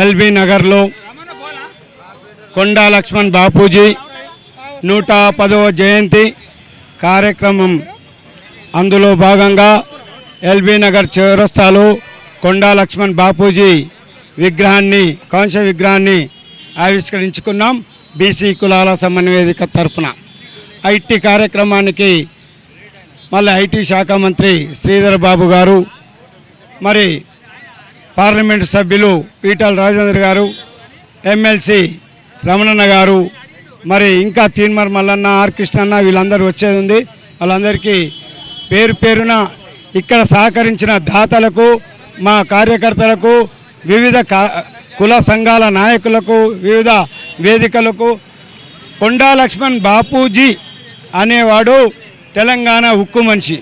LB నగర్లో కొండా లక్ష్మణ్ బాపూజీ 110వ జయంతి కార్యక్రమం. అందులో భాగంగా ఎల్బీ నగర్ చౌరస్తాలో కొండా లక్ష్మణ్ బాపూజీ విగ్రహాన్ని కాంస్య విగ్రహాన్ని ఆవిష్కరించుకున్నాం. బీసీ కులాల సమన్వయ తరఫున ఐటీ కార్యక్రమానికి మళ్ళీ ఐటీ శాఖ మంత్రి శ్రీధర్ బాబు గారు, మరి పార్లమెంటు సభ్యులు ఈటల రాజేందర్ గారు, ఎమ్మెల్సీ రమణన్న గారు, మరి ఇంకా తీన్మర్ మల్లన్న, ఆర్ కృష్ణన్న వీళ్ళందరూ వచ్చేది ఉంది. వాళ్ళందరికీ పేరు పేరున ఇక్కడ సహకరించిన దాతలకు, మా కార్యకర్తలకు, వివిధ కుల సంఘాల నాయకులకు, వివిధ వేదికలకు. కొండా లక్ష్మణ్ బాపూజీ అనేవాడు తెలంగాణ ఉక్కు మనిషి.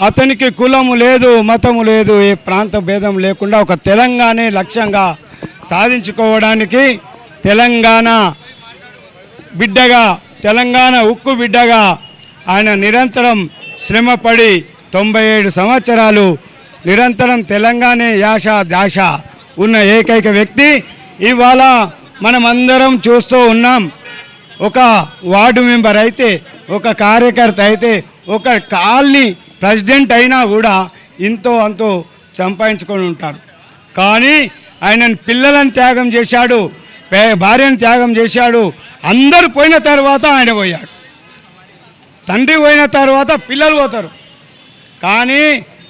అతనికి కులము లేదు, మతము లేదు, ఏ ప్రాంత భేదం లేకుండా ఒక తెలంగాణ లక్ష్యంగా సాధించుకోవడానికి తెలంగాణ బిడ్డగా, తెలంగాణ ఉక్కు బిడ్డగా ఆయన నిరంతరం శ్రమపడి 97 సంవత్సరాలు నిరంతరం తెలంగాణ యాస దాశ ఉన్న ఏకైక వ్యక్తి. ఇవాళ మనమందరం చూస్తూ ఉన్నాం. ఒక వార్డు మెంబర్ అయితే, ఒక కార్యకర్త అయితే, ఒక కాలనీ ప్రెసిడెంట్ అయినా కూడా ఇంతో అంతో సంపాదించుకొని ఉంటారు. కానీ ఆయన పిల్లలను త్యాగం చేశాడు, భార్యను త్యాగం చేశాడు. అందరు పోయిన తర్వాత ఆయన పోయాడు. తండ్రి పోయిన తర్వాత పిల్లలు పోతారు. కానీ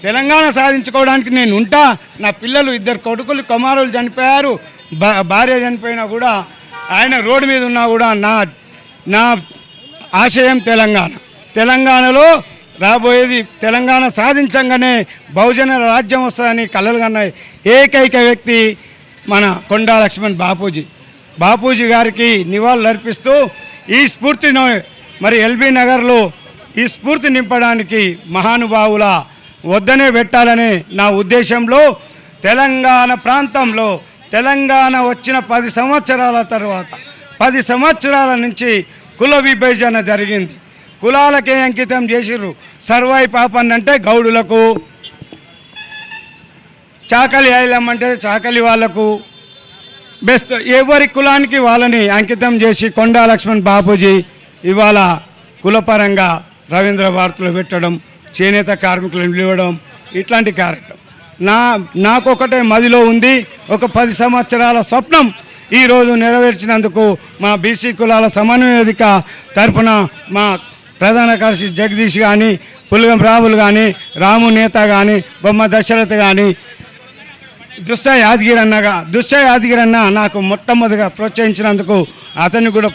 తెలంగాణ సాధించుకోవడానికి నేను ఉంటా, నా పిల్లలు 2 కొడుకులు కుమారులు చనిపోయారు, భార్య చనిపోయినా కూడా ఆయన రోడ్డు మీద ఉన్నా కూడా నా ఆశయం తెలంగాణలో రాబోయేది తెలంగాణ సాధించంగానే బహుజన రాజ్యం వస్తుందని కలలు కన్న ఏకైక వ్యక్తి మన కొండా లక్ష్మణ్ బాపూజీ గారికి నివాళులు అర్పిస్తూ ఈ స్ఫూర్తిని మరి ఎల్బీ నగర్లో ఈ స్ఫూర్తి నింపడానికి మహానుభావుల వద్దనే పెట్టాలనే నా ఉద్దేశంలో తెలంగాణ ప్రాంతంలో తెలంగాణ వచ్చిన 10 సంవత్సరాల తర్వాత 10 సంవత్సరాల నుంచి కుల విభజన జరిగింది. కులాలకే అంకితం చేసిర్రు. సర్వాయి పాపన్ అంటే గౌడులకు, చాకలి ఐలం అంటే చాకలి వాళ్లకు, బెస్ట్ ఎవరి కులానికి వాళ్ళని అంకితం చేసి కొండా లక్ష్మణ్ బాపూజీ ఇవాళ కులపరంగా రవీంద్ర భారతిలో పెట్టడం, చేనేత కార్మికులను నిలవడం, ఇట్లాంటి కార్యక్రమం నాకొకటే మదిలో ఉంది. ఒక 10 సంవత్సరాల స్వప్నం ఈరోజు నెరవేర్చినందుకు మా బీసీ కులాల సమన్వయ వేదిక తరఫున మా ప్రధాన కార్యదర్శి జగదీష్ కానీ, పుల్గం రాములు కానీ, రాము నేత కానీ, బొమ్మ దశరథ్ కానీ, దుష్ట యాదగిరి అన్న నాకు మొట్టమొదటిగా ప్రోత్సహించినందుకు అతన్ని కూడా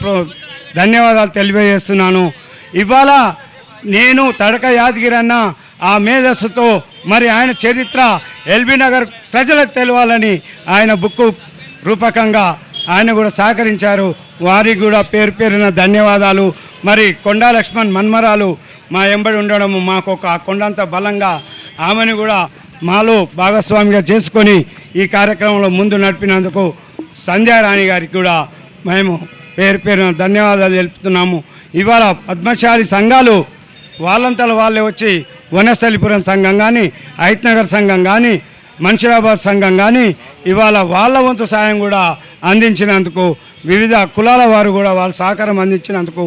ధన్యవాదాలు తెలియజేస్తున్నాను. ఇవాళ నేను తడక యాదగిరి అన్న ఆ మేధస్సుతో మరి ఆయన చరిత్ర ఎల్బీ నగర్ ప్రజలకు తెలవాలని ఆయన బుక్కు రూపకంగా ఆయన కూడా సహకరించారు. వారికి కూడా పేరు పేరున ధన్యవాదాలు. మరి కొండా లక్ష్మణ్ మన్మరాలు మా ఎంబడి ఉండడం మాకు ఒక కొండంత బలంగా ఆమెను కూడా మాలో భాగస్వామిగా చేసుకొని ఈ కార్యక్రమంలో ముందు నడిపినందుకు సంధ్యారాణి గారికి కూడా మేము పేరు పేరున ధన్యవాదాలు తెలుపుతున్నాము. ఇవాళ పద్మశాలి సంఘాలు వాళ్ళంతలో వాళ్ళే వచ్చి వనస్థలిపురం సంఘం కానీ, హైత్నగర్ సంఘం కానీ, మన్షిరాబాద్ సంఘం కానీ ఇవాళ వాళ్ళ వంతు సాయం కూడా అందించినందుకు, వివిధ కులాల వారు కూడా వాళ్ళ సహకారం అందించినందుకు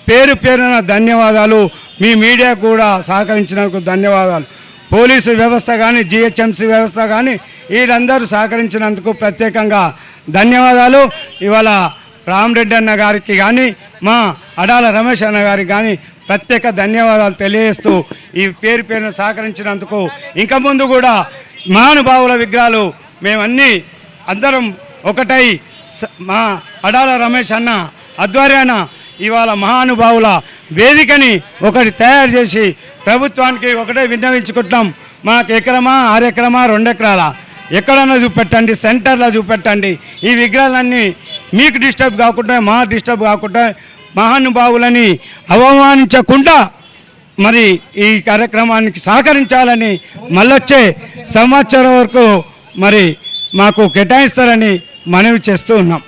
పేరు పేరున ధన్యవాదాలు. మీ మీడియా కూడా సహకరించినందుకు ధన్యవాదాలు. పోలీసు వ్యవస్థ కానీ, జిహెచ్ఎంసీ వ్యవస్థ కానీ వీరందరూ సహకరించినందుకు ప్రత్యేకంగా ధన్యవాదాలు. ఇవాళ రామరెడ్డి అన్న గారికి కానీ, మా అడాల రమేష్ అన్న గారికి కానీ ప్రత్యేక ధన్యవాదాలు తెలియజేస్తూ ఈ పేరు పేరును సహకరించినందుకు ఇంకా ముందు కూడా మహానుభావుల విగ్రహాలు అందరం ఒకటై మా అడాల రమేష్ అన్న ఆధ్వర్యాన ఇవాళ మహానుభావుల వేదికని ఒకటి తయారు చేసి ప్రభుత్వానికి ఒకటే విన్నవించుకుంటున్నాం. మాకు ఎకరమా, 6 ఎకరమా, 2 ఎకరాల ఎక్కడన్నా చూపెట్టండి, సెంటర్లో చూపెట్టండి. ఈ విగ్రహాలన్నీ మీకు డిస్టర్బ్ కాకుండా, మా డిస్టర్బ్ కాకుండా, మహానుభావులని అవమానించకుండా మరి ఈ కార్యక్రమానికి సహకరించాలని మళ్ళొచ్చే సంవత్సరం వరకు మరి మాకు కేటాయిస్తారని మనవి చేస్తూ ఉన్నాం.